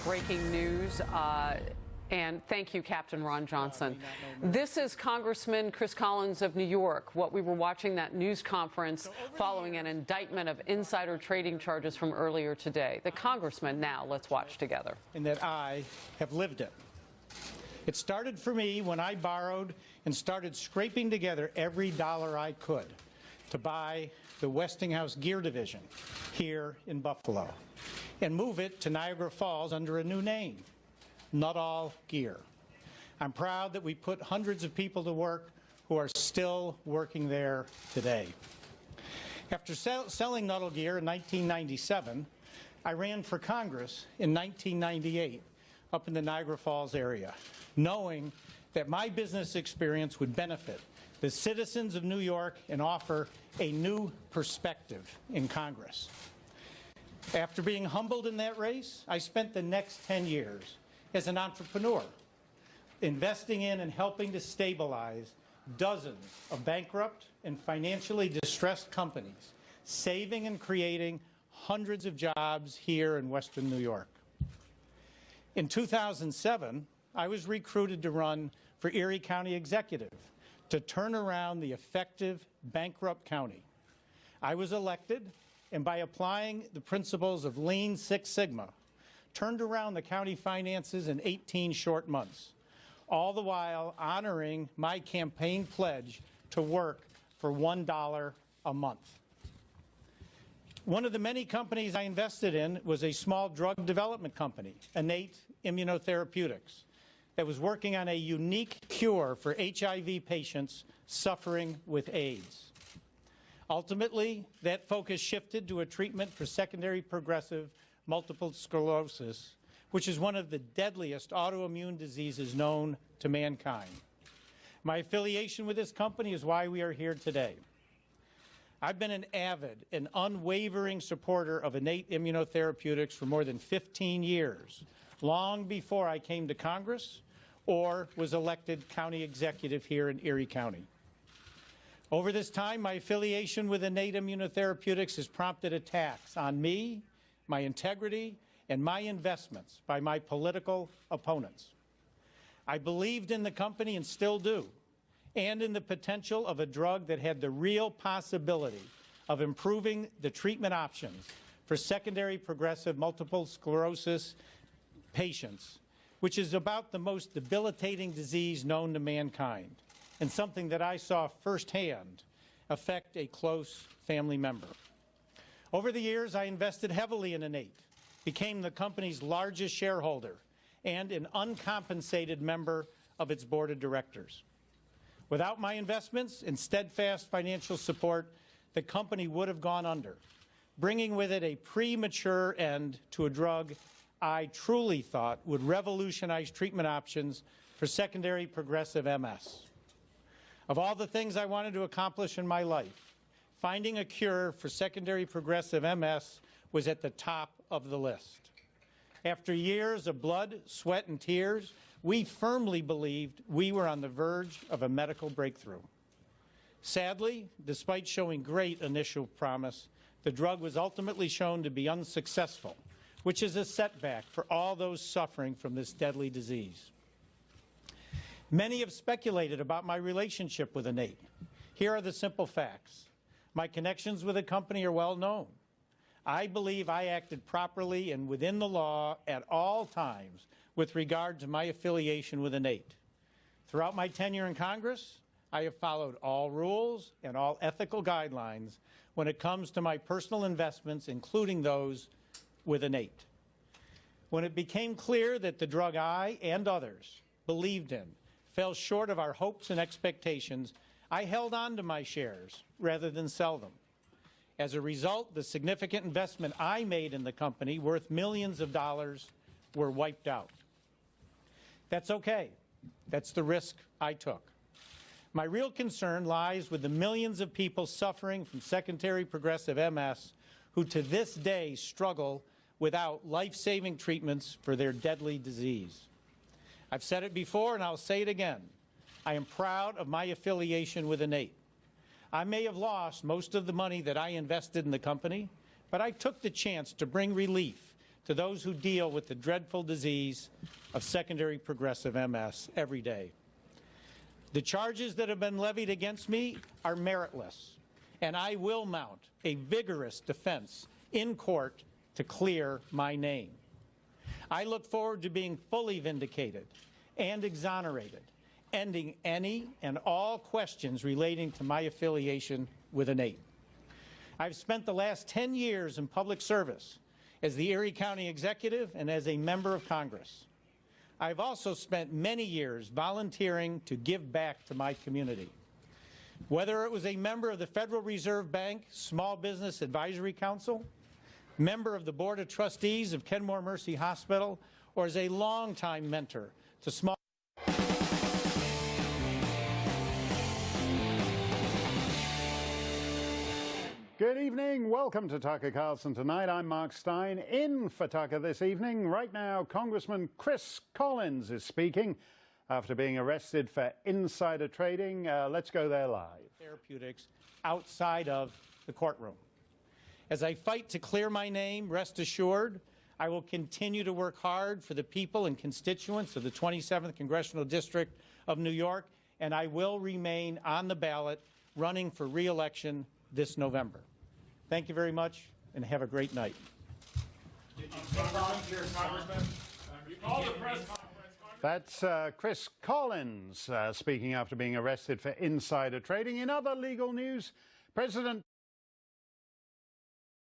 breaking news. And thank you, Captain Ron Johnson. This is Congressman Chris Collins of New York. What we were watching that news conference following an indictment of insider trading charges from earlier today. The congressman now, let's watch together. And that I have lived it. It started for me when I borrowed and started scraping together every dollar I could to buy the Westinghouse Gear Division here in Buffalo and move it to Niagara Falls under a new name, Nuttall Gear. I'm proud that we put hundreds of people to work who are still working there today. After selling Nuttall Gear in 1997, I ran for Congress in 1998 up in the Niagara Falls area, knowing that my business experience would benefit the citizens of New York and offer a new perspective in Congress. After being humbled in that race, I spent the next 10 years as an entrepreneur, investing in and helping to stabilize dozens of bankrupt and financially distressed companies, saving and creating hundreds of jobs here in Western New York. In 2007, I was recruited to run for Erie County Executive to turn around the effective bankrupt county. I was elected, and by applying the principles of Lean Six Sigma, turned around the county finances in 18 short months, all the while honoring my campaign pledge to work for $1 a month. One of the many companies I invested in was a small drug development company, Innate Immunotherapeutics, that was working on a unique cure for HIV patients suffering with AIDS. Ultimately, that focus shifted to a treatment for secondary progressive multiple sclerosis, which is one of the deadliest autoimmune diseases known to mankind. My affiliation with this company is why we are here today. I've been an avid and unwavering supporter of Innate Immunotherapeutics for more than 15 years, long before I came to Congress or was elected county executive here in Erie County. Over this time, my affiliation with Innate Immunotherapeutics has prompted attacks on me, my integrity, and my investments by my political opponents. I believed in the company and still do, and in the potential of a drug that had the real possibility of improving the treatment options for secondary progressive multiple sclerosis patients, which is about the most debilitating disease known to mankind, and something that I saw firsthand affect a close family member. Over the years, I invested heavily in Innate, became the company's largest shareholder, and an uncompensated member of its board of directors. Without my investments and steadfast financial support, the company would have gone under, bringing with it a premature end to a drug I truly thought would revolutionize treatment options for secondary progressive MS. Of all the things I wanted to accomplish in my life, finding a cure for secondary progressive MS was at the top of the list. After years of blood, sweat, and tears, we firmly believed we were on the verge of a medical breakthrough. Sadly, despite showing great initial promise, the drug was ultimately shown to be unsuccessful, which is a setback for all those suffering from this deadly disease. Many have speculated about my relationship with Innate. Here are the simple facts. My connections with the company are well known. I believe I acted properly and within the law at all times with regard to my affiliation with Innate. Throughout my tenure in Congress, I have followed all rules and all ethical guidelines when it comes to my personal investments, including those with Innate. When it became clear that the drug I and others believed in fell short of our hopes and expectations, I held on to my shares rather than sell them. As a result, the significant investment I made in the company, worth millions of dollars, were wiped out. That's okay. That's the risk I took. My real concern lies with the millions of people suffering from secondary progressive MS who to this day struggle without life-saving treatments for their deadly disease. I've said it before and I'll say it again. I am proud of my affiliation with Innate. I may have lost most of the money that I invested in the company, but I took the chance to bring relief to those who deal with the dreadful disease of secondary progressive MS every day. The charges that have been levied against me are meritless, and I will mount a vigorous defense in court to clear my name. I look forward to being fully vindicated and exonerated, ending any and all questions relating to my affiliation with INNATE. I've spent the last 10 years in public service as the Erie County Executive and as a member of Congress. I've also spent many years volunteering to give back to my community. Whether it was a member of the Federal Reserve Bank Small Business Advisory Council, member of the Board of Trustees of Kenmore Mercy Hospital, or as a longtime mentor to small. Good evening. Welcome to Tucker Carlson Tonight. I'm Mark Stein. In for Tucker this evening. Right now, Congressman Chris Collins is speaking after being arrested for insider trading. Let's go there live. Therapeutics outside of the courtroom. As I fight to clear my name, rest assured, I will continue to work hard for the people and constituents of the 27th Congressional District of New York, and I will remain on the ballot running for re-election this November. Thank you very much, and have a great night. That's Chris Collins speaking after being arrested for insider trading. In other legal news, President